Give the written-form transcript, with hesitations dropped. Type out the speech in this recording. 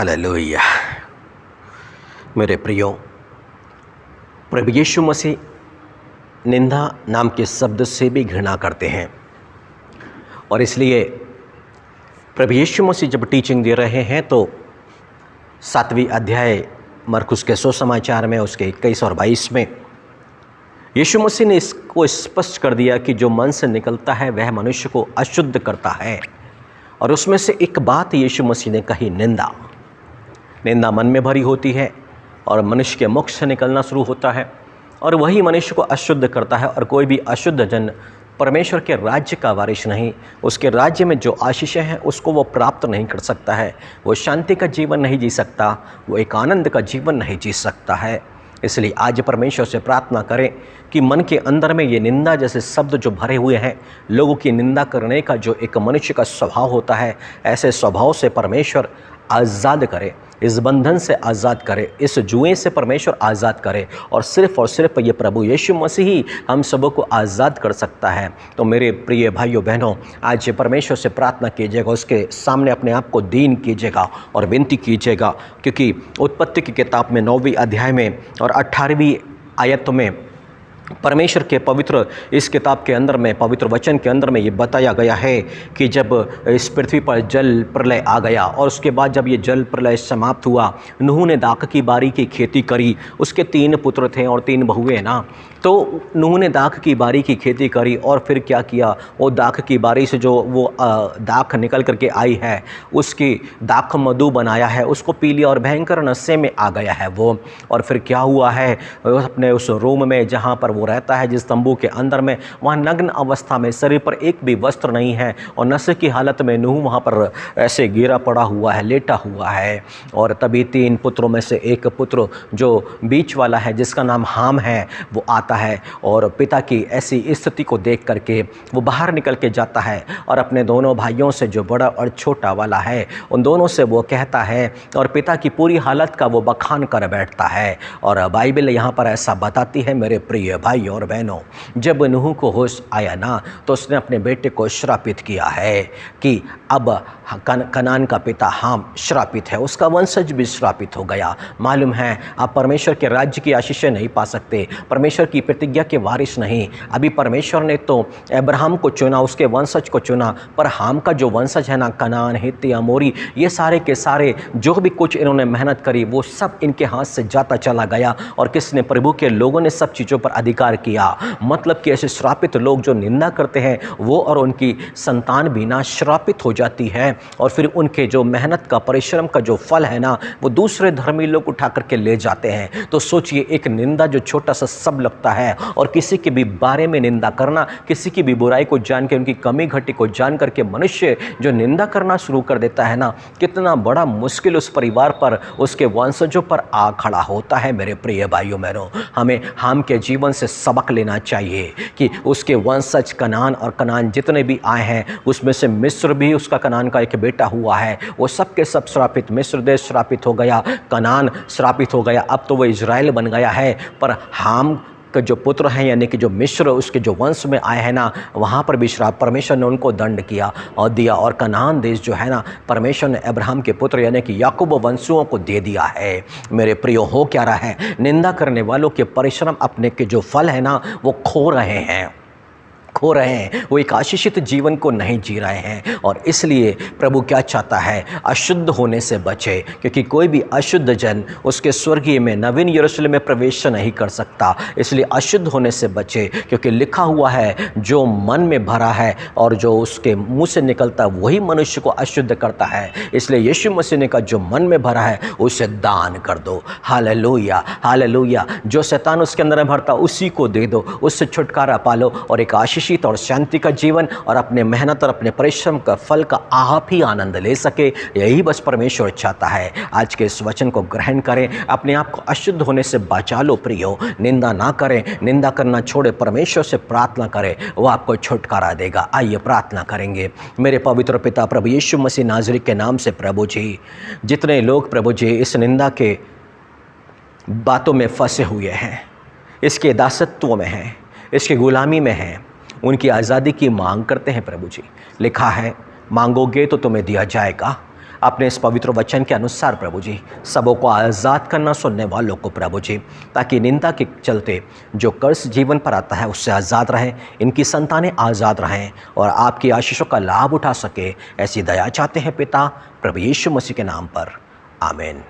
Hallelujah. मेरे प्रियो, प्रभु यीशु मसीह निंदा नाम के शब्द से भी घृणा करते हैं और इसलिए प्रभु यीशु मसीह जब टीचिंग दे रहे हैं तो 7वीं अध्याय मरकुस के सुसमाचार में उसके 21 और 22 में यीशु मसीह ने इसको स्पष्ट कर दिया कि जो मन से निकलता है वह मनुष्य को अशुद्ध करता है। और उसमें से एक बात यीशु मसीह ने कही, निंदा मन में भरी होती है और मनुष्य के मुख से निकलना शुरू होता है और वही मनुष्य को अशुद्ध करता है। और कोई भी अशुद्ध जन परमेश्वर के राज्य का वारिस नहीं, उसके राज्य में जो आशीषें हैं उसको वो प्राप्त नहीं कर सकता है। वो शांति का जीवन नहीं जी सकता, वो एक आनंद का जीवन नहीं जी सकता है। इसलिए आज परमेश्वर से प्रार्थना करें कि मन के अंदर में ये निंदा जैसे शब्द जो भरे हुए हैं, लोगों की निंदा करने का जो एक मनुष्य का स्वभाव होता है, ऐसे स्वभाव से परमेश्वर आज़ाद करे, इस बंधन से आज़ाद करे, इस जुए से परमेश्वर आज़ाद करे। और सिर्फ ये प्रभु यीशु मसीह ही हम सबों को आज़ाद कर सकता है। तो मेरे प्रिय भाइयों बहनों, आज परमेश्वर से प्रार्थना कीजिएगा, उसके सामने अपने आप को दीन कीजिएगा और विनती कीजिएगा, क्योंकि उत्पत्ति की किताब में 9वीं अध्याय में और 18वीं आयत में परमेश्वर के पवित्र इस किताब के अंदर में, पवित्र वचन के अंदर में ये बताया गया है कि जब इस पृथ्वी पर जल प्रलय आ गया और उसके बाद जब ये जल प्रलय समाप्त हुआ, नूह ने दाख की बारी की खेती करी। उसके 3 पुत्र थे और 3 बहुएं ना। तो नूह ने दाख की बारी की खेती करी और फिर क्या किया, वो दाख की बारी से जो वो दाख निकल करके आई है, उसकी दाख मधु बनाया है, उसको पी लिया और भयंकर नशे में आ गया है वो। और फिर क्या हुआ है, अपने उस रूम में जहाँ पर वो रहता है, जिस तंबू के अंदर में, वहाँ नग्न अवस्था में, शरीर पर एक भी वस्त्र नहीं है और नशे की हालत में नूह वहाँ पर ऐसे गिरा पड़ा हुआ है, लेटा हुआ है। और तभी 3 पुत्रों में से एक पुत्र जो बीच वाला है, जिसका नाम हाम है, वो आता है और पिता की ऐसी स्थिति को देख करके वो बाहर निकल के जाता है और अपने दोनों भाइयों से, जो बड़ा और छोटा वाला है, उन दोनों से वो कहता है और पिता की पूरी हालत का वो बखान कर बैठता है। और बाइबल यहाँ पर ऐसा बताती है, मेरे प्रिय भाइयों और बहनों, जब नूह को होश आया ना, तो उसने अपने बेटे को श्रापित किया है कि अब कनान का पिता हाम श्रापित है, उसका वंशज भी श्रापित हो गया। मालूम है, आप परमेश्वर के राज्य की आशीषें नहीं पा सकते, परमेश्वर की प्रतिज्ञा के वारिस नहीं। अभी परमेश्वर ने तो अब्राहम को चुना, उसके वंशज को चुना, पर हाम का जो वंशज है ना, कनान, हित्ती, अमोरी, ये सारे के सारे जो भी कुछ इन्होंने मेहनत करी वो सब इनके हाथ से जाता चला गया। और किसने? प्रभु के लोगों ने सब चीज़ों पर अधिकार किया। मतलब कि ऐसे श्रापित लोग जो निंदा करते हैं, वो और उनकी संतान भी ना श्रापित हो जाती है और फिर उनके जो मेहनत का, परिश्रम का जो फल है ना, वो दूसरे धर्मी लोग उठा करके ले जाते हैं। तो सोचिए, एक निंदा जो छोटा सा सब लगता है और किसी के भी बारे में निंदा करना, किसी की भी बुराई को जान के, उनकी कमी घटी को जान करके मनुष्य जो निंदा करना शुरू कर देता है ना, कितना बड़ा मुश्किल उस परिवार पर, उसके वंशजों पर आ खड़ा होता है। मेरे प्रिय भाइयों बहनों, हमें हाम के जीवन से सबक लेना चाहिए कि उसके वंशज कनान, और कनान जितने भी आए हैं उसमें से मिस्र भी उसका कनान का एक बेटा हुआ है, वो सब के सब श्रापित, मिस्र देश श्रापित हो गया, कनान श्रापित हो गया, अब तो वो इजराइल बन गया है। पर हाम के जो पुत्र हैं, यानी कि जो मिस्र उसके जो वंश में आए हैं ना, वहाँ पर भी श्राप, परमेश्वर ने उनको दंड किया और दिया। और कनान देश जो है ना, परमेश्वर ने अब्राहम के पुत्र यानी कि याकूब वंशुओं को दे दिया है। मेरे प्रियो, हो क्या रहा है, निंदा करने वालों के परिश्रम, अपने के जो फल है ना, वो खो रहे हैं, वो एक आशीषित जीवन को नहीं जी रहे हैं। और इसलिए प्रभु क्या चाहता है, अशुद्ध होने से बचे, क्योंकि कोई भी अशुद्ध जन उसके स्वर्गीय में, नवीन यरूशलेम में प्रवेश नहीं कर सकता। इसलिए अशुद्ध होने से बचे, क्योंकि लिखा हुआ है, जो मन में भरा है और जो उसके मुंह से निकलता है वही मनुष्य को अशुद्ध करता है। इसलिए यीशु मसीह ने कहा, जो मन में भरा है उसे दान कर दो। Hallelujah, hallelujah. जो शैतान उसके अंदर भरता उसी को दे दो, उससे छुटकारा पालो और एक आशीष और शांति का जीवन और अपने मेहनत और अपने परिश्रम का फल का आप ही आनंद ले सके। यही बस परमेश्वर चाहता है। आज के इस वचन को ग्रहण करें, अपने आप को अशुद्ध होने से बचा लो प्रियो। निंदा ना करें, निंदा करना छोड़े, परमेश्वर से प्रार्थना करें, वो आपको छुटकारा देगा। आइए प्रार्थना करेंगे। मेरे पवित्र पिता प्रभु यीशु मसीह नाज़री के नाम से प्रभु जी, जितने लोग प्रभु जी इस निंदा के बातों में फंसे हुए हैं, इसके दासत्व में हैं, इसकी गुलामी में हैं, उनकी आज़ादी की मांग करते हैं प्रभु जी। लिखा है, मांगोगे तो तुम्हें दिया जाएगा, अपने इस पवित्र वचन के अनुसार प्रभु जी सबों को आज़ाद करना, सुनने वालों को प्रभु जी, ताकि निंदा के चलते जो कर्ज जीवन पर आता है उससे आज़ाद रहें, इनकी संतानें आज़ाद रहें और आपकी आशीषों का लाभ उठा सके, ऐसी दया चाहते हैं पिता प्रभु यीशु मसीह के नाम पर, आमीन।